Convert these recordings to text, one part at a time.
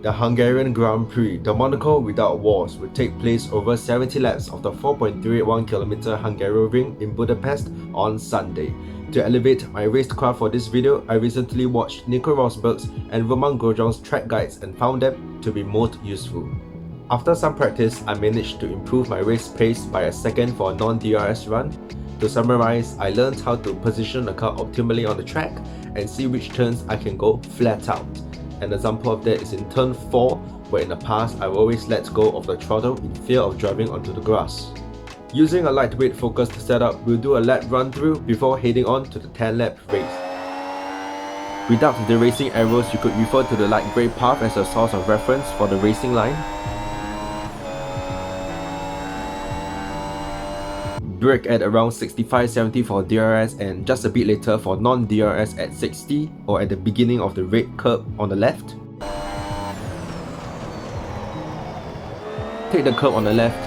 The Hungarian Grand Prix, the Monaco without walls, will take place over 70 laps of the 4.381km Hungaroring in Budapest on Sunday. To elevate my racecraft for this video, I recently watched Nico Rosberg's and Romain Grosjean's track guides and found them to be most useful. After some practice, I managed to improve my race pace by a second for a non-DRS run. To summarize, I learned how to position the car optimally on the track and see which turns I can go flat out. An example of that is in turn 4, where in the past I've always let go of the throttle in fear of driving onto the grass. Using a lightweight focused setup, we'll do a lap run through before heading on to the 10-lap race. Without the racing arrows, you could refer to the light grey path as a source of reference for the racing line. Brake at around 65-70 for DRS and just a bit later for non-DRS at 60 or at the beginning of the red curb on the left. Take the curb on the left.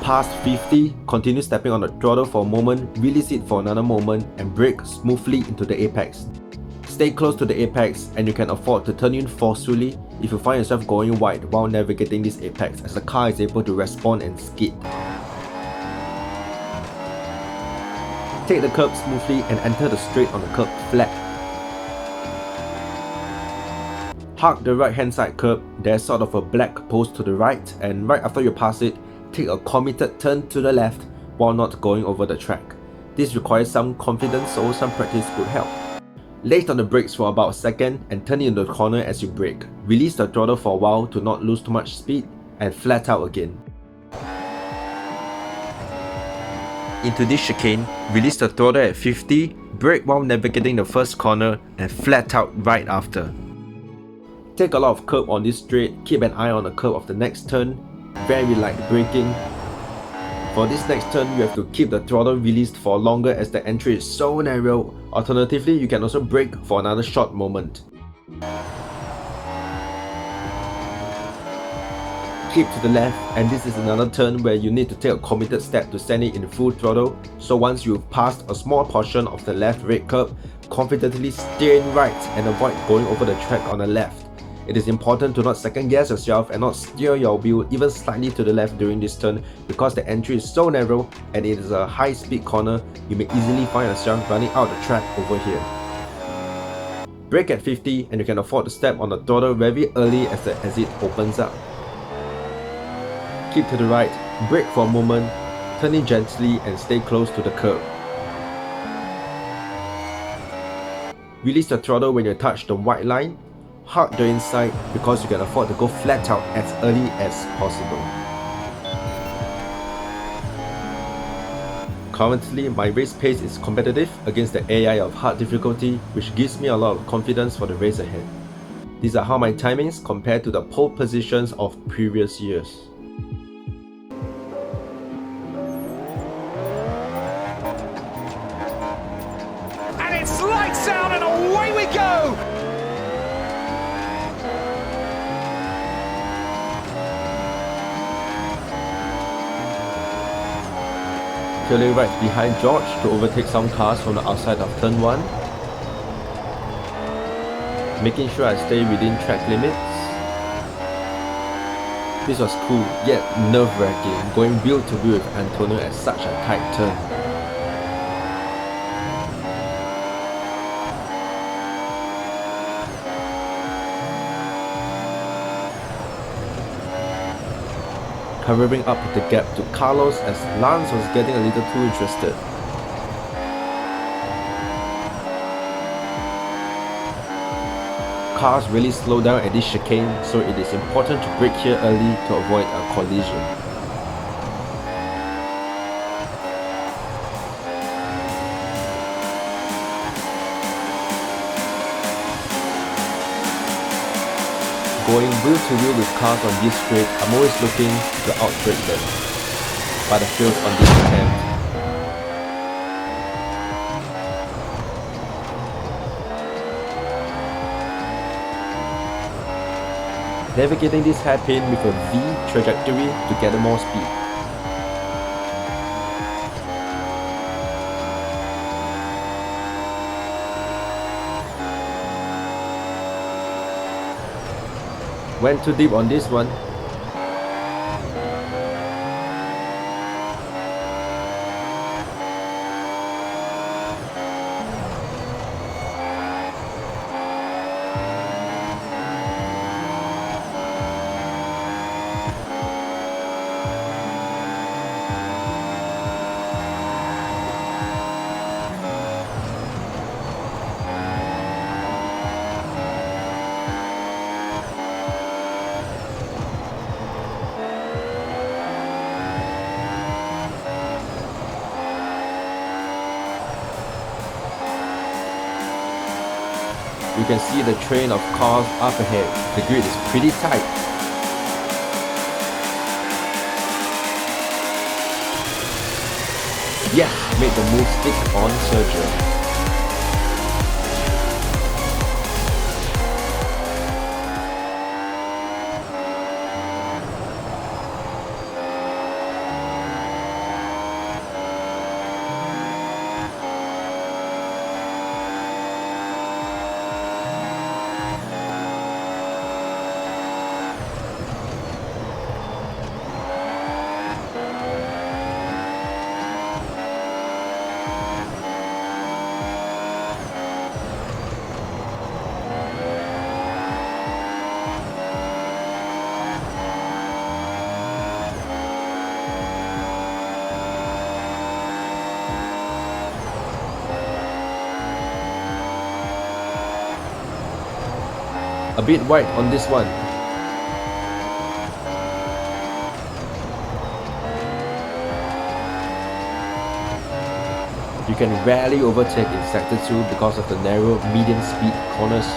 Past 50, continue stepping on the throttle for a moment, release it for another moment and brake smoothly into the apex. Stay close to the apex and you can afford to turn in forcefully if you find yourself going wide while navigating this apex, as the car is able to respond and skid. Take the curb smoothly and enter the straight on the curb flat. Hug the right hand side curb, there's sort of a black post to the right, and right after you pass it, take a committed turn to the left while not going over the track. This requires some confidence, so some practice could help. Lay on the brakes for about a second and turn into the corner as you brake. Release the throttle for a while to not lose too much speed and flat out again. Into this chicane, release the throttle at 50, brake while navigating the first corner and flat out right after. Take a lot of curb on this straight, keep an eye on the curve of the next turn, very light braking. For this next turn, you have to keep the throttle released for longer as the entry is so narrow. Alternatively, you can also brake for another short moment. Keep to the left, and this is another turn where you need to take a committed step to send it in full throttle. So once you've passed a small portion of the left red curb, confidently steer in right and avoid going over the track on the left. It is important to not second guess yourself and not steer your wheel even slightly to the left during this turn, because the entry is so narrow and it is a high speed corner. You may easily find yourself running out the track over here. Brake at 50 and you can afford to step on the throttle very early as the exit opens up. Keep to the right, brake for a moment, turn in gently and stay close to the curb. Release the throttle when you touch the white line. Hug the inside because you can afford to go flat out as early as possible. Currently, my race pace is competitive against the AI of hard difficulty, which gives me a lot of confidence for the race ahead. These are how my timings compare to the pole positions of previous years. And it's lights out and away we go! Trailing right behind George to overtake some cars from the outside of turn 1. Making sure I stay within track limits. This was cool, yet nerve-wracking, going wheel to wheel with Antonio at such a tight turn. Covering up the gap to Carlos as Lance was getting a little too interested. Cars really slow down at this chicane, so it is important to brake here early to avoid a collision. Going wheel to wheel with cars on this straight, I'm always looking to outbrake them, but I failed on this attempt. Navigating this hairpin with a V trajectory to gather more speed. Went too deep on this one. You can see the train of cars up ahead. The grid is pretty tight. Yes, made the move stick on Sergio. A bit wide on this one. You can rarely overtake in Sector 2 because of the narrow medium speed corners.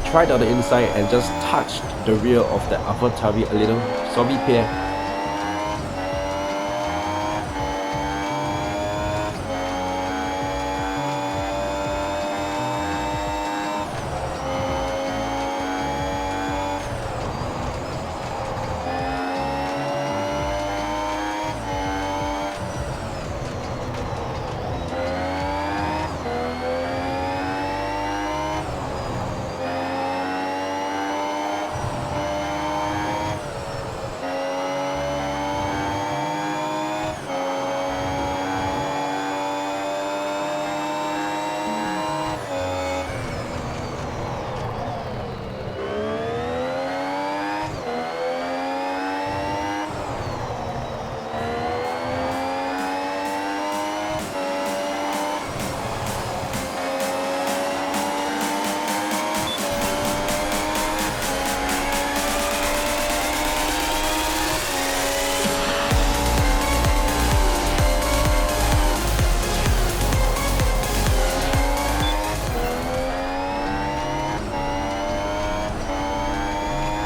Tried on the inside and just touched the rear of the upper tubby a little. Sorry, Pierre.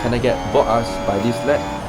Can I get Bottas by this lap?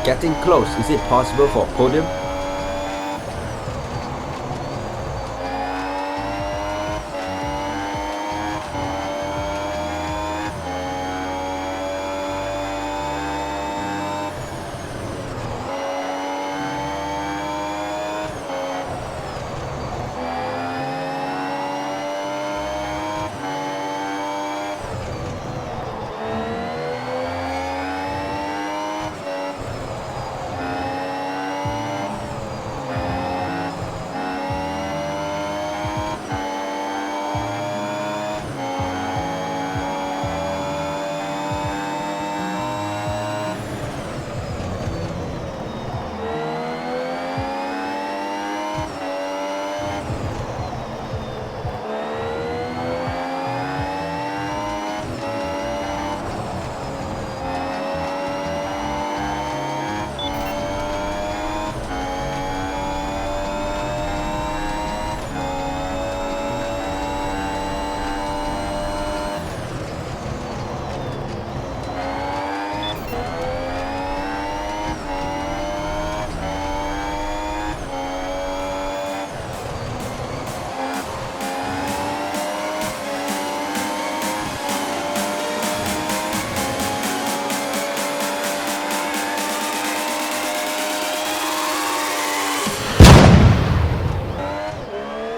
Getting close. Is it possible for podium?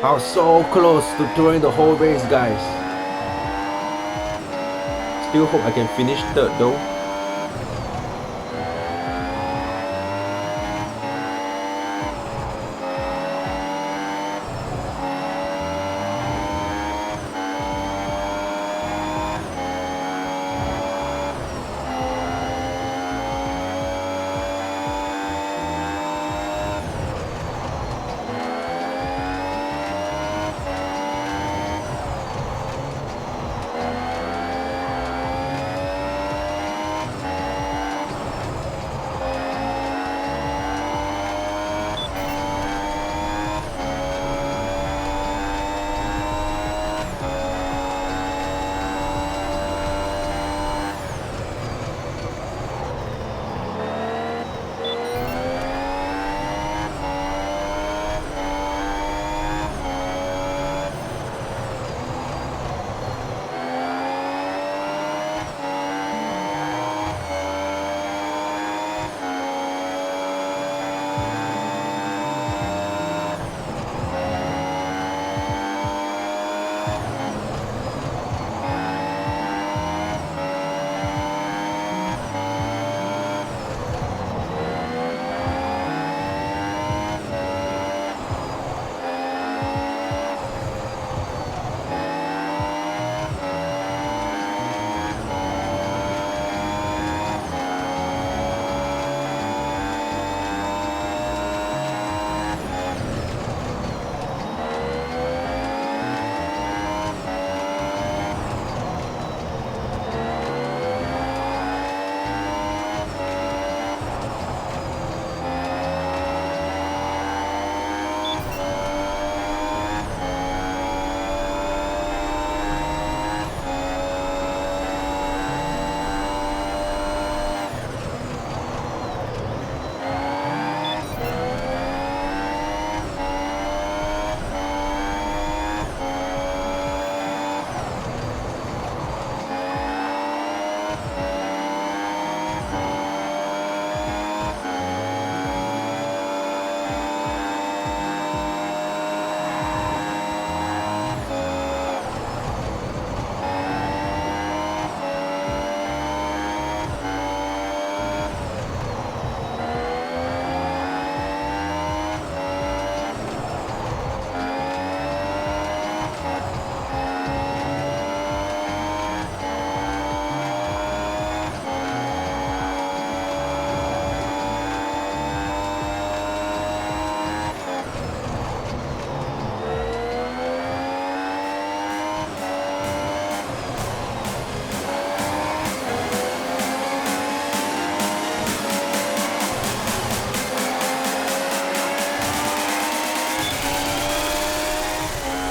I was so close to throwing the whole race, guys. Still hope I can finish third though.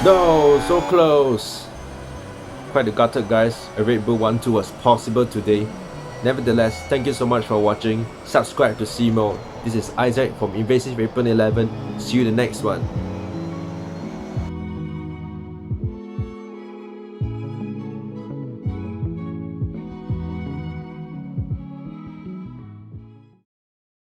No, so close. Quite gutted, guys. A Red Bull 1-2 was possible today. Nevertheless, thank you so much for watching. Subscribe to see more. This is Isaac from Invasive Weapon 11. See you in the next one.